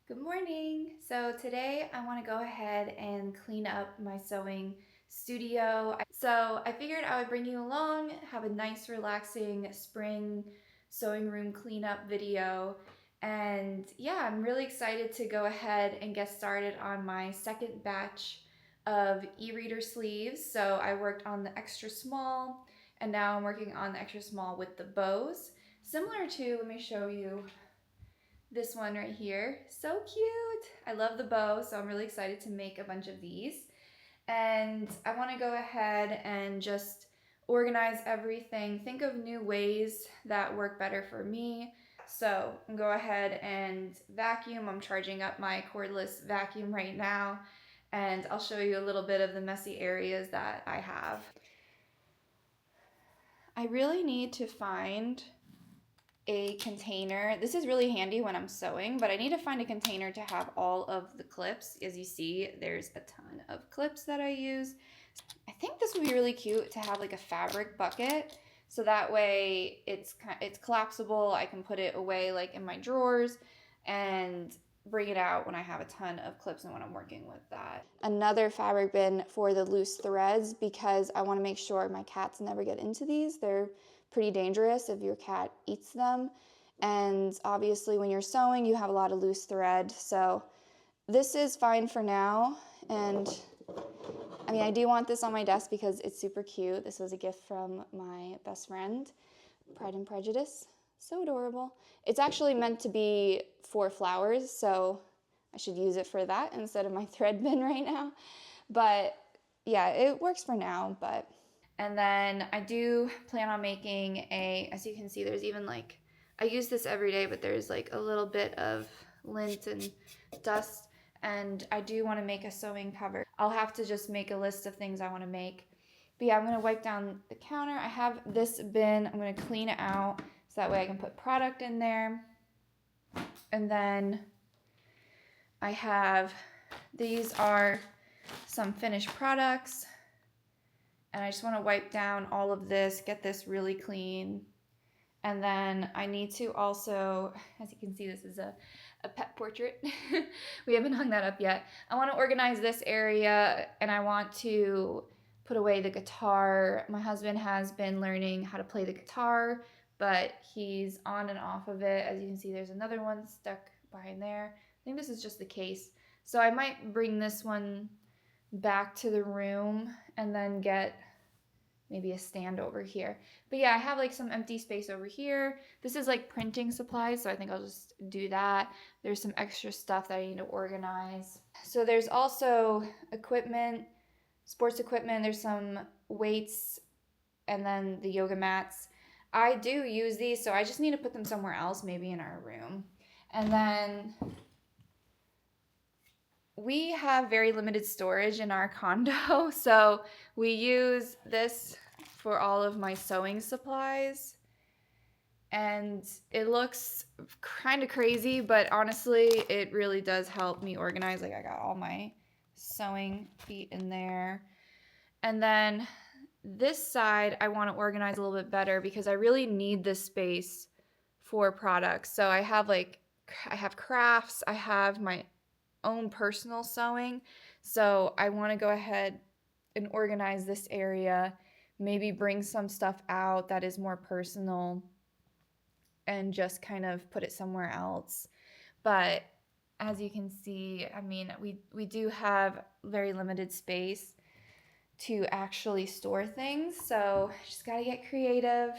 Good morning. So today I want to go ahead and clean up my sewing studio. So I figured I would bring you along, have a nice relaxing spring sewing room cleanup video. And yeah, I'm really excited to go ahead and get started on my second batch of e-reader sleeves. So I worked on the extra small and now I'm working on the extra small with the bows. Similar to, let me show you this one right here. So cute. I love the bow, so I'm really excited to make a bunch of these. And I want to go ahead and just organize everything. Think of new ways that work better for me. So go ahead and vacuum. I'm charging up my cordless vacuum right now, and I'll show you a little bit of the messy areas that I have. I really need to find a container. This is really handy when I'm sewing, but I need to find a container to have all of the clips. As you see, there's a ton of clips that I use. I think this would be really cute to have like a fabric bucket, so that way it's collapsible. I can put it away like in my drawers and bring it out when I have a ton of clips and when I'm working with that. Another fabric bin for the loose threads, because I want to make sure my cats never get into these. They're pretty dangerous if your cat eats them. And obviously when you're sewing, you have a lot of loose thread. So this is fine for now. And I mean, I do want this on my desk because it's super cute. This was a gift from my best friend, Pride and Prejudice. So adorable. It's actually meant to be for flowers, so I should use it for that instead of my thread bin right now. But yeah, it works for now, but. And then I do plan on making as you can see, there's even like, I use this every day, but there's like a little bit of lint and dust, and I do want to make a sewing cover. I'll have to just make a list of things I want to make. But yeah, I'm going to wipe down the counter. I have this bin. I'm going to clean it out so that way I can put product in there. And then I have, these are some finished products. And I just want to wipe down all of this, get this really clean. And then I need to also, as you can see, this is a pet portrait. We haven't hung that up yet. I want to organize this area, and I want to put away the guitar. My husband has been learning how to play the guitar, but he's on and off of it. As you can see, there's another one stuck behind there. I think this is just the case. So I might bring this one back to the room and then get maybe a stand over here. But yeah, I have like some empty space over here. This is like printing supplies, so I think I'll just do that. There's some extra stuff that I need to organize. So there's also equipment, sports equipment. There's some weights and then the yoga mats. I do use these, so I just need to put them somewhere else, maybe in our room. And then we have very limited storage in our condo, so we use this for all of my sewing supplies. And it looks kind of crazy, but honestly, it really does help me organize. Like, I got all my sewing feet in there. And then this side, I want to organize a little bit better because I really need this space for products. So I have crafts, I have my own personal sewing. So I want to go ahead and organize this area, maybe bring some stuff out that is more personal and just kind of put it somewhere else. But as you can see, I mean, we do have very limited space to actually store things, so just gotta get creative.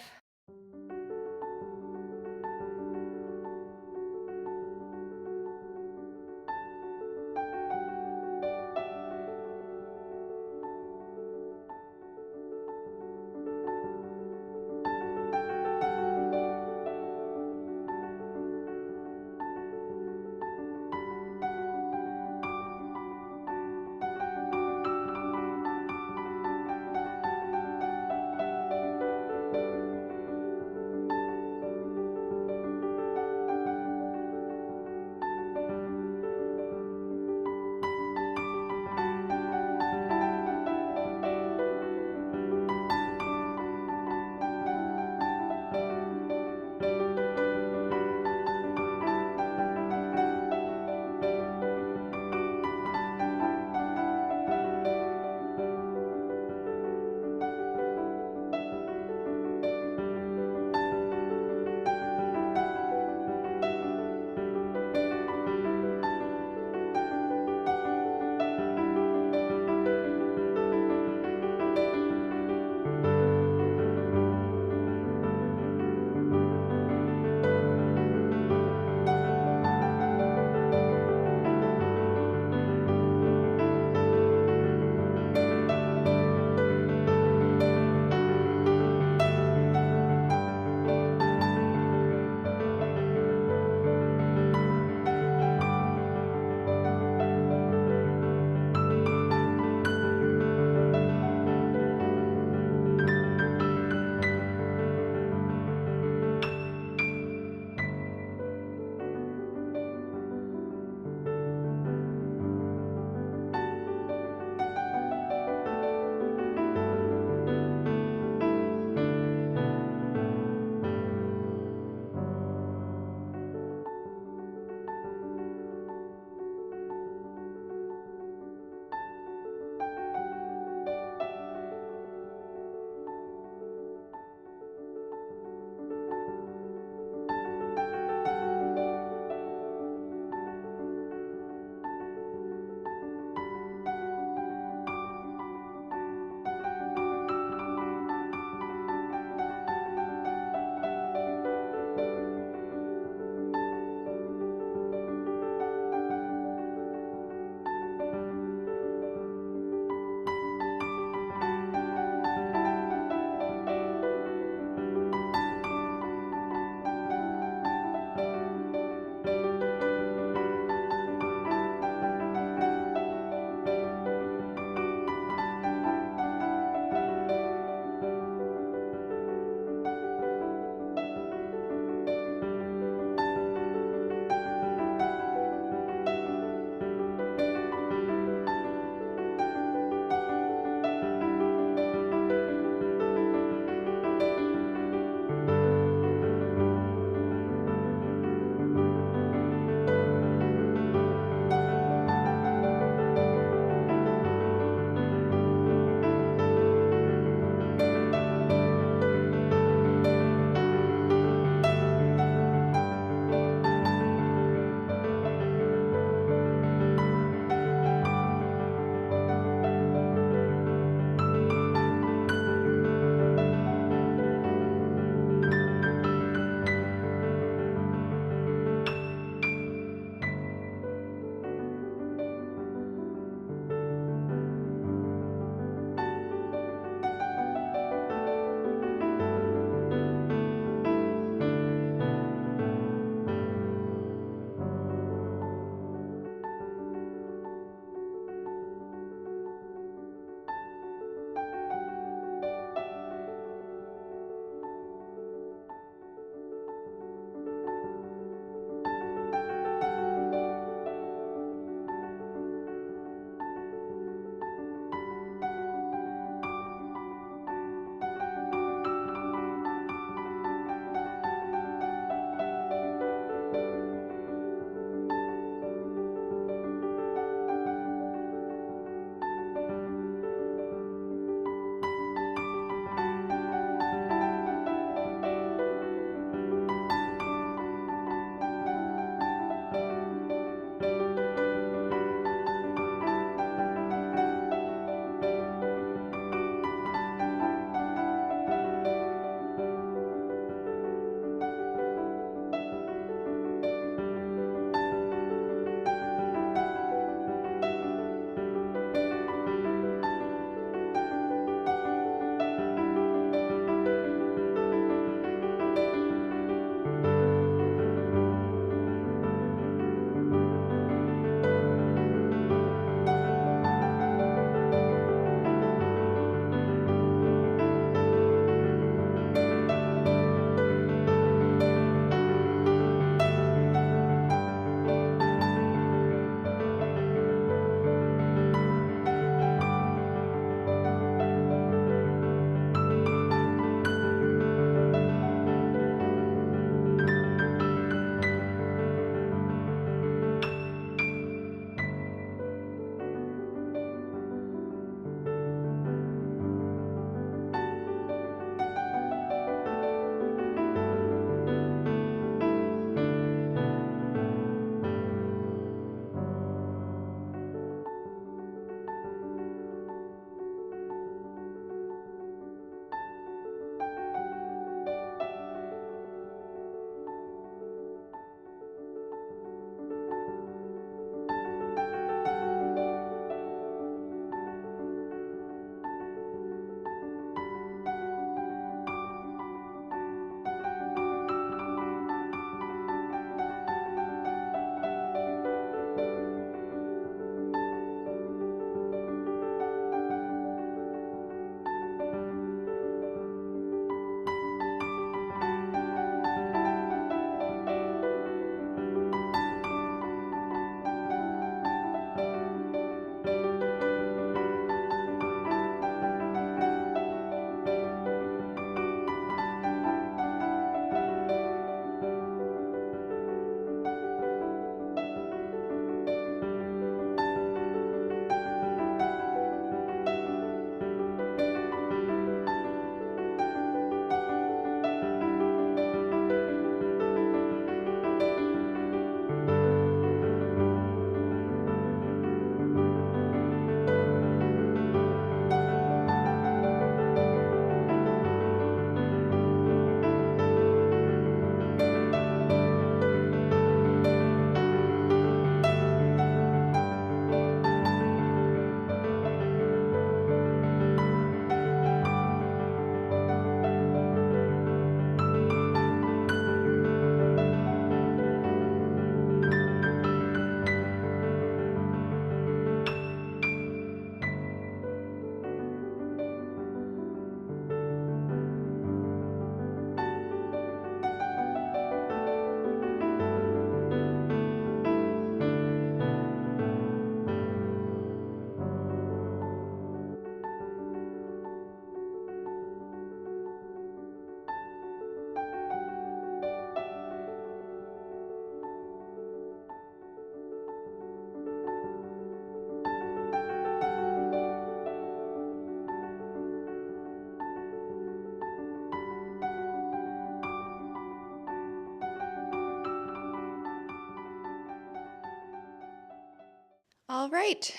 All right,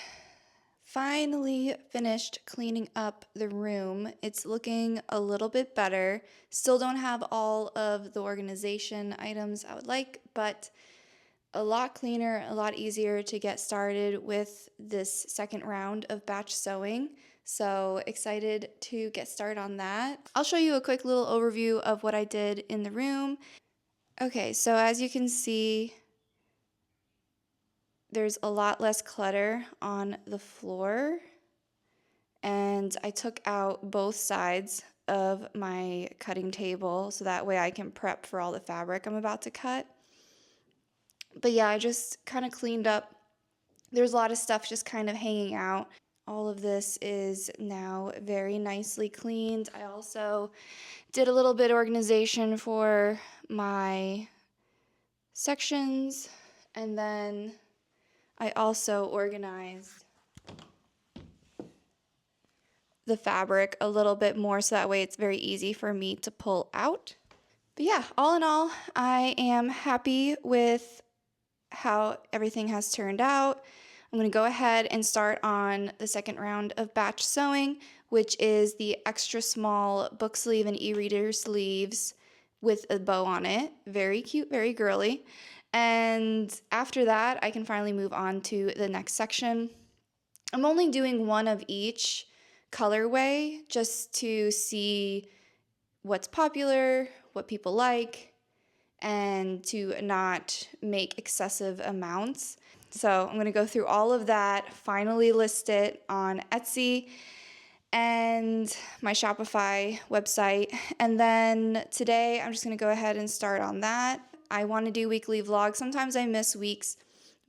finally finished cleaning up the room. It's looking a little bit better. Still don't have all of the organization items I would like, but a lot cleaner, a lot easier to get started with this second round of batch sewing. So excited to get started on that. I'll show you a quick little overview of what I did in the room. Okay, so as you can see, there's a lot less clutter on the floor, and I took out both sides of my cutting table so that way I can prep for all the fabric I'm about to cut. But yeah, I just kind of cleaned up. There's a lot of stuff just kind of hanging out. All of this is now very nicely cleaned. I also did a little bit organization for my sections, and then I also organized the fabric a little bit more so that way it's very easy for me to pull out. But yeah, all in all, I am happy with how everything has turned out. I'm going to go ahead and start on the second round of batch sewing, which is the extra small book sleeve and e-reader sleeves with a bow on it. Very cute, very girly. And after that, I can finally move on to the next section. I'm only doing one of each colorway just to see what's popular, what people like, and to not make excessive amounts. So I'm going to go through all of that, finally list it on Etsy and my Shopify website. And then today I'm just going to go ahead and start on that. I want to do weekly vlogs. Sometimes I miss weeks,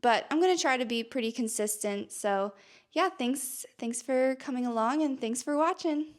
but I'm going to try to be pretty consistent. So yeah, thanks for coming along and thanks for watching.